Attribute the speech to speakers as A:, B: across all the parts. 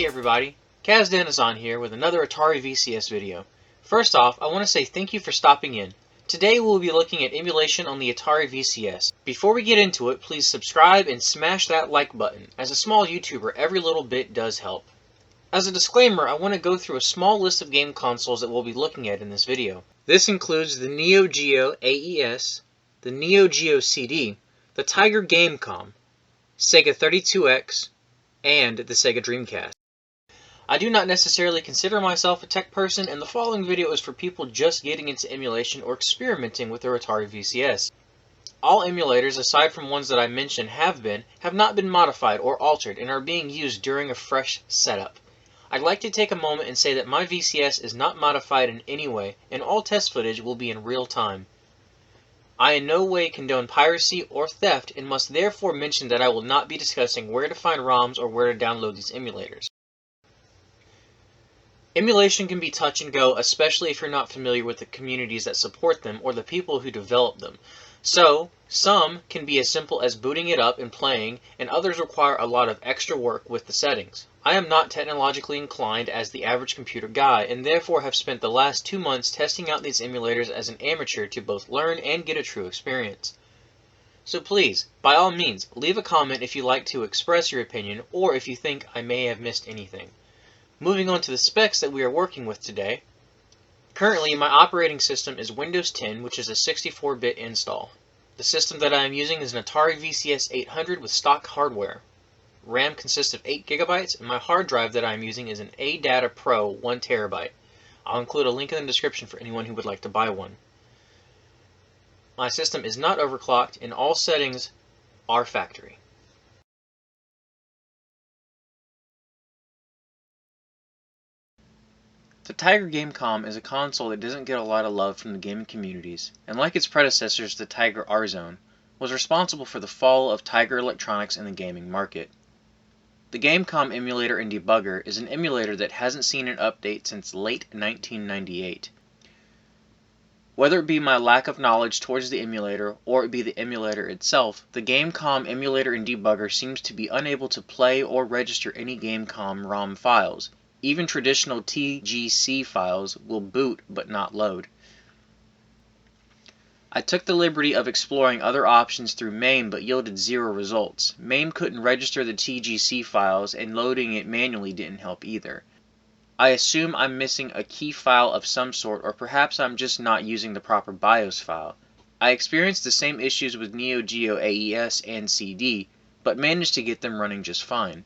A: Hey everybody, Kaz Denison here with another Atari VCS video. First off, I want to say thank you for stopping in. Today we'll be looking at emulation on the Atari VCS. Before we get into it, please subscribe and smash that like button. As a small YouTuber, every little bit does help. As a disclaimer, I want to go through a small list of game consoles that we'll be looking at in this video. This includes the NeoGeo AES, the NeoGeo CD, the Tiger GameCom, Sega 32X, and the Sega Dreamcast. I do not necessarily consider myself a tech person, and the following video is for people just getting into emulation or experimenting with their Atari VCS. All emulators, aside from ones that I mentioned, have not been modified or altered and are being used during a fresh setup. I'd like to take a moment and say that my VCS is not modified in any way, and all test footage will be in real time. I in no way condone piracy or theft and must therefore mention that I will not be discussing where to find ROMs or where to download these emulators. Emulation can be touch and go, especially if you're not familiar with the communities that support them or the people who develop them. So, some can be as simple as booting it up and playing, and others require a lot of extra work with the settings. I am not technologically inclined as the average computer guy, and therefore have spent the last 2 months testing out these emulators as an amateur to both learn and get a true experience. So please, by all means, leave a comment if you'd like to express your opinion, or if you think I may have missed anything. Moving on to the specs that we are working with today. Currently, my operating system is Windows 10, which is a 64-bit install. The system that I am using is an Atari VCS 800 with stock hardware. RAM consists of 8 GB, and my hard drive that I am using is an ADATA Pro 1 TB. I'll include a link in the description for anyone who would like to buy one. My system is not overclocked, and all settings are factory. The Tiger GameCom is a console that doesn't get a lot of love from the gaming communities, and like its predecessors, the Tiger R-Zone, was responsible for the fall of Tiger Electronics in the gaming market. The GameCom emulator and debugger is an emulator that hasn't seen an update since late 1998. Whether it be my lack of knowledge towards the emulator, or it be the emulator itself, the GameCom emulator and debugger seems to be unable to play or register any GameCom ROM files. Even traditional TGC files will boot but not load. I took the liberty of exploring other options through MAME but yielded 0 results. MAME couldn't register the TGC files, and loading it manually didn't help either. I assume I'm missing a key file of some sort, or perhaps I'm just not using the proper BIOS file. I experienced the same issues with NeoGeo AES and CD, but managed to get them running just fine.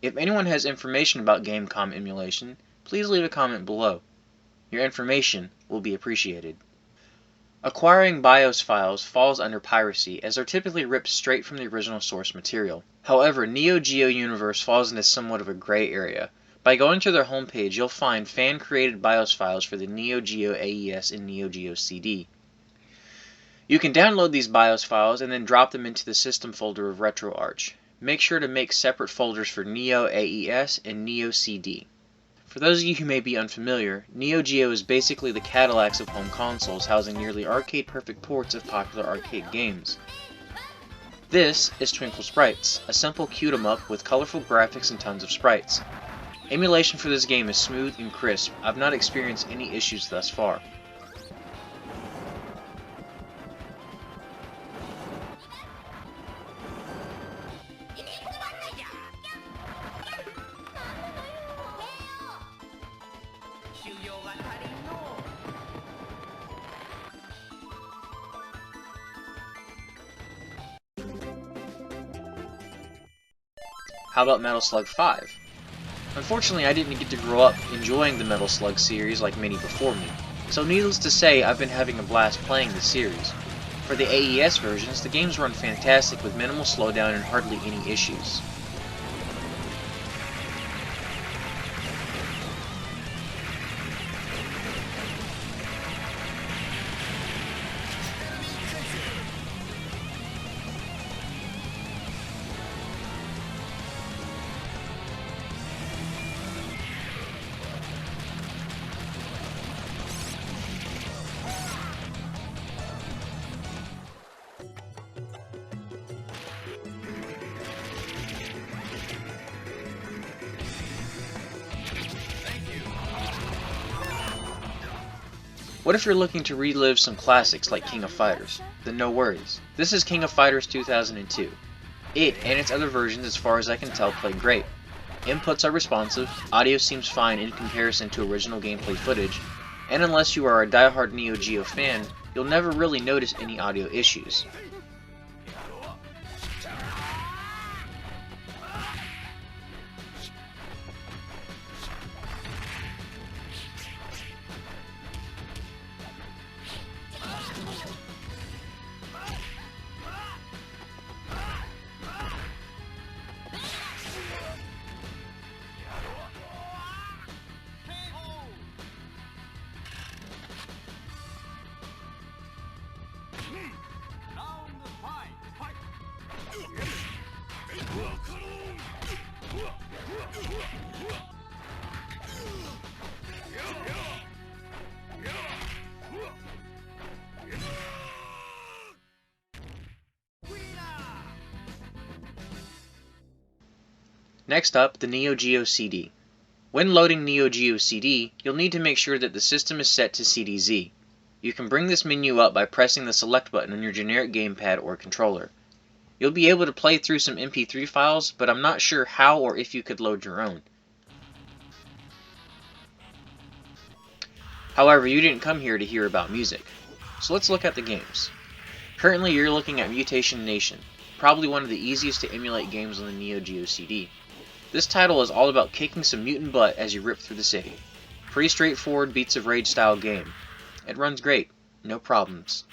A: If anyone has information about GameCom emulation, please leave a comment below. Your information will be appreciated. Acquiring BIOS files falls under piracy, as they're typically ripped straight from the original source material. However, NeoGeo Universe falls into somewhat of a gray area. By going to their homepage, you'll find fan-created BIOS files for the NeoGeo AES and NeoGeo CD. You can download these BIOS files and then drop them into the system folder of RetroArch. Make sure to make separate folders for Neo AES and Neo CD. For those of you who may be unfamiliar, NeoGeo is basically the Cadillacs of home consoles, housing nearly arcade-perfect ports of popular arcade games. This is Twinkle Sprites, a simple cute-em-up with colorful graphics and tons of sprites. Emulation for this game is smooth and crisp. I've not experienced any issues thus far. How about Metal Slug 5? Unfortunately, I didn't get to grow up enjoying the Metal Slug series like many before me, so needless to say, I've been having a blast playing the series. For the AES versions, the games run fantastic with minimal slowdown and hardly any issues. What if you're looking to relive some classics like King of Fighters? Then no worries. This is King of Fighters 2002. It, and its other versions as far as I can tell, play great. Inputs are responsive, audio seems fine in comparison to original gameplay footage, and unless you are a diehard NeoGeo fan, you'll never really notice any audio issues. Next up, the NeoGeo CD. When loading NeoGeo CD, you'll need to make sure that the system is set to CDZ. You can bring this menu up by pressing the select button on your generic gamepad or controller. You'll be able to play through some MP3 files, but I'm not sure how or if you could load your own. However, you didn't come here to hear about music. So let's look at the games. Currently you're looking at Mutation Nation, probably one of the easiest to emulate games on the NeoGeo CD. This title is all about kicking some mutant butt as you rip through the city. Pretty straightforward Beats of Rage style game. It runs great, no problems.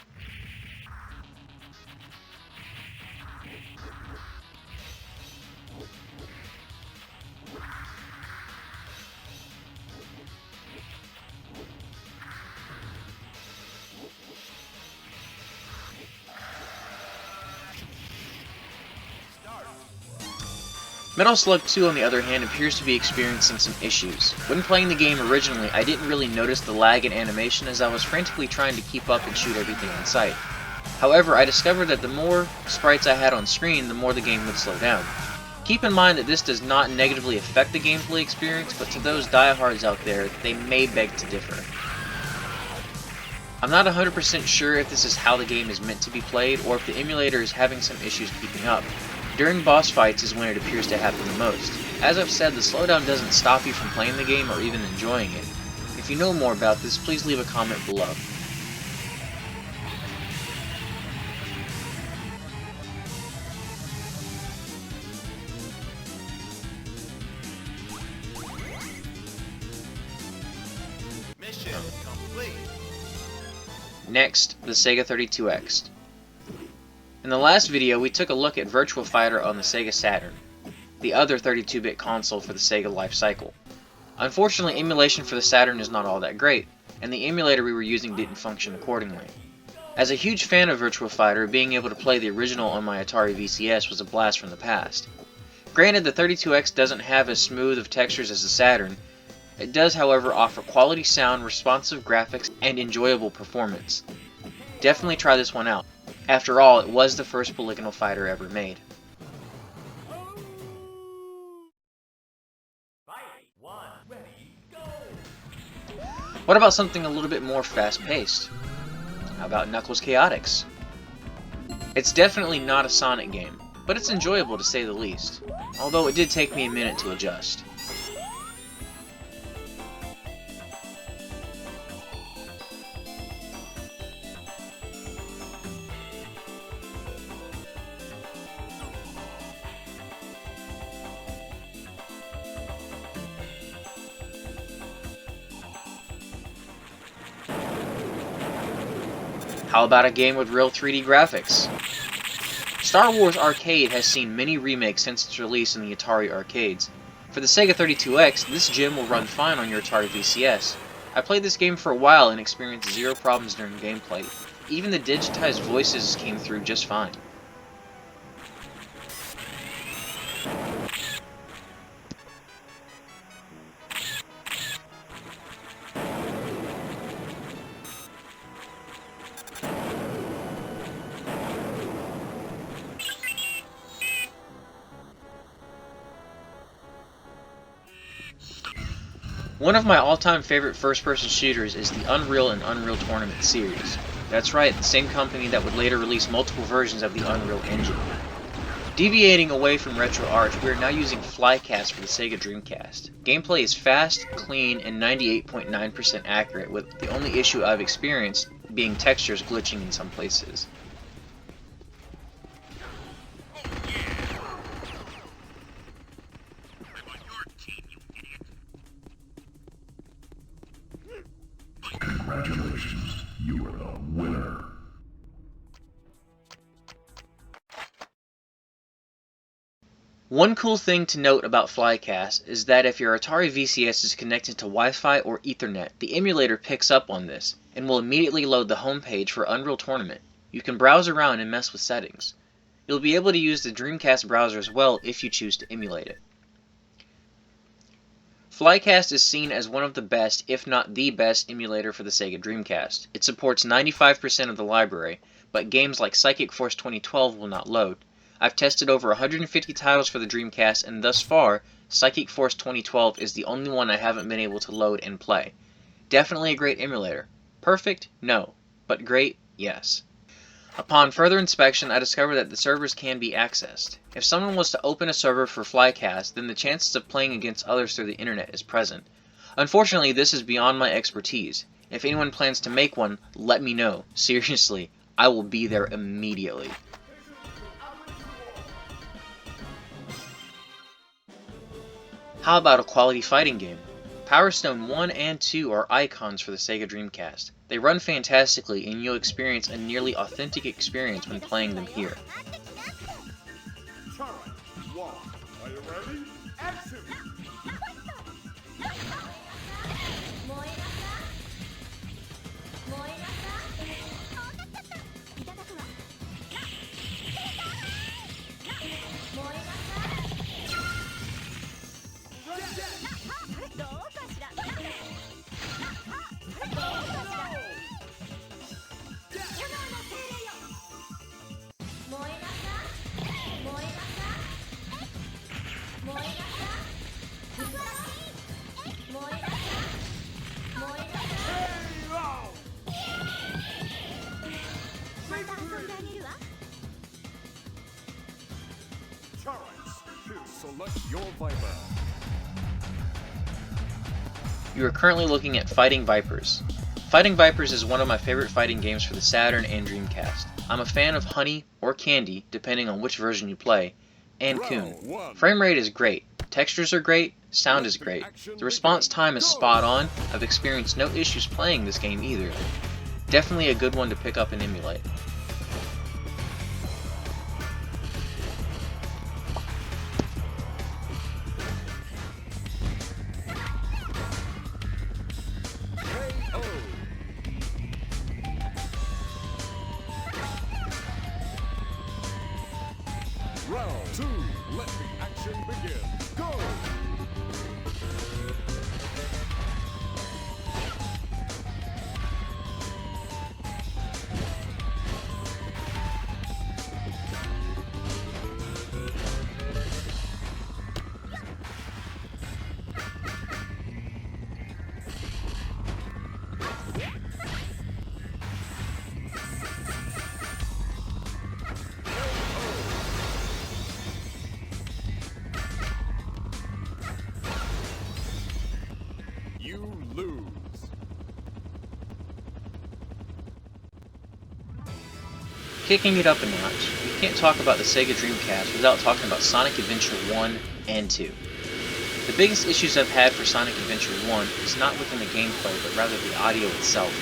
A: Metal Slug 2, on the other hand, appears to be experiencing some issues. When playing the game originally, I didn't really notice the lag in animation as I was frantically trying to keep up and shoot everything in sight. However, I discovered that the more sprites I had on screen, the more the game would slow down. Keep in mind that this does not negatively affect the gameplay experience, but to those diehards out there, they may beg to differ. I'm not 100% sure if this is how the game is meant to be played, or if the emulator is having some issues keeping up. During boss fights is when it appears to happen the most. As I've said, the slowdown doesn't stop you from playing the game or even enjoying it. If you know more about this, please leave a comment below.
B: Mission complete.
A: Next, the Sega 32X. In the last video, we took a look at Virtua Fighter on the Sega Saturn, the other 32-bit console for the Sega life cycle. Unfortunately, emulation for the Saturn is not all that great, and the emulator we were using didn't function accordingly. As a huge fan of Virtua Fighter, being able to play the original on my Atari VCS was a blast from the past. Granted, the 32X doesn't have as smooth of textures as the Saturn. It does, however, offer quality sound, responsive graphics, and enjoyable performance. Definitely try this one out. After all, it was the first polygonal fighter ever made. What about something a little bit more fast-paced? How about Knuckles Chaotix? It's definitely not a Sonic game, but it's enjoyable to say the least, although it did take me a minute to adjust. How about a game with real 3D graphics? Star Wars Arcade has seen many remakes since its release in the Atari arcades. For the Sega 32X, this gem will run fine on your Atari VCS. I played this game for a while and experienced zero problems during gameplay. Even the digitized voices came through just fine. One of my all-time favorite first-person shooters is the Unreal and Unreal Tournament series. That's right, the same company that would later release multiple versions of the Unreal Engine. Deviating away from RetroArch, we are now using Flycast for the Sega Dreamcast. Gameplay is fast, clean, and 98.9% accurate, with the only issue I've experienced being textures glitching in some places.
C: Congratulations, you are the winner.
A: One cool thing to note about Flycast is that if your Atari VCS is connected to Wi-Fi or Ethernet, the emulator picks up on this and will immediately load the homepage for Unreal Tournament. You can browse around and mess with settings. You'll be able to use the Dreamcast browser as well if you choose to emulate it. Flycast is seen as one of the best, if not the best, emulator for the Sega Dreamcast. It supports 95% of the library, but games like Psychic Force 2012 will not load. I've tested over 150 titles for the Dreamcast, and thus far, Psychic Force 2012 is the only one I haven't been able to load and play. Definitely a great emulator. Perfect? No. But great? Yes. Upon further inspection, I discovered that the servers can be accessed. If someone was to open a server for Flycast, then the chances of playing against others through the internet is present. Unfortunately, this is beyond my expertise. If anyone plans to make one, let me know. Seriously, I will be there immediately. How about a quality fighting game? Power Stone 1 and 2 are icons for the Sega Dreamcast. They run fantastically, and you'll experience a nearly authentic experience when playing them here.
B: Are you ready? Action! Select your Viper.
A: You are currently looking at Fighting Vipers. Fighting Vipers is one of my favorite fighting games for the Saturn and Dreamcast. I'm a fan of Honey or Candy, depending on which version you play, and Coon. Frame rate is great, textures are great, sound is great. The response time is spot on. I've experienced no issues playing this game either. Definitely a good one to pick up and emulate.
B: Round 2, let the action begin. Go! You lose.
A: Kicking it up a notch, you can't talk about the Sega Dreamcast without talking about Sonic Adventure 1 and 2. The biggest issues I've had for Sonic Adventure 1 is not within the gameplay, but rather the audio itself.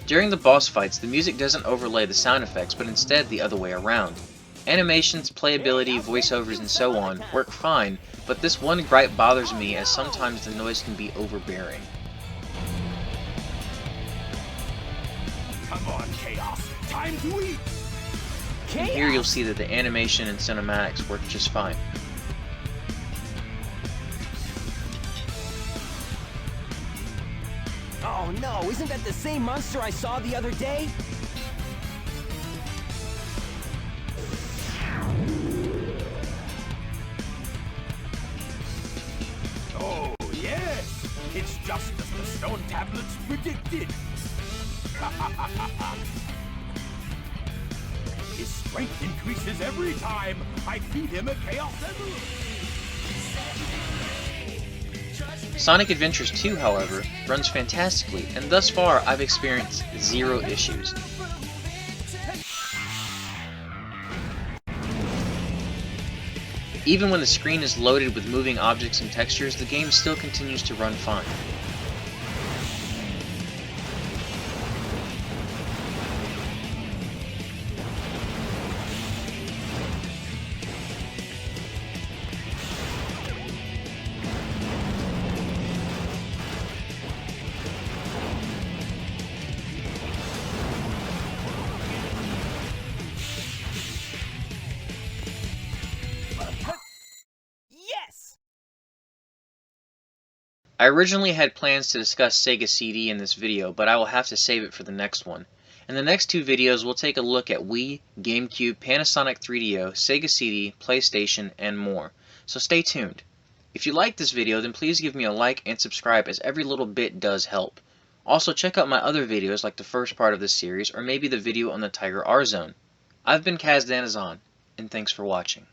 A: During the boss fights, the music doesn't overlay the sound effects, but instead the other way around. Animations, playability, voiceovers, and so on work fine, but this one gripe bothers me as sometimes the noise can be overbearing.
B: Come on, Chaos. Time to eat.
A: And here you'll see that the animation and cinematics work just fine.
D: Oh no, isn't that the same monster I saw the other day?
B: Oh, yeah? It's just as the stone tablets predicted. His strength increases every time I feed him a Chaos Emerald.
A: Sonic Adventures 2, however, runs fantastically, and thus far I've experienced zero issues. Even when the screen is loaded with moving objects and textures, the game still continues to run fine.
D: Yes!
A: I originally had plans to discuss Sega CD in this video, but I will have to save it for the next one. In the next two videos, we'll take a look at Wii, GameCube, Panasonic 3DO, Sega CD, PlayStation, and more. So stay tuned. If you like this video, then please give me a like and subscribe, as every little bit does help. Also, check out my other videos like the first part of this series, or maybe the video on the Tiger R Zone. I've been Kaz Danazon, and thanks for watching.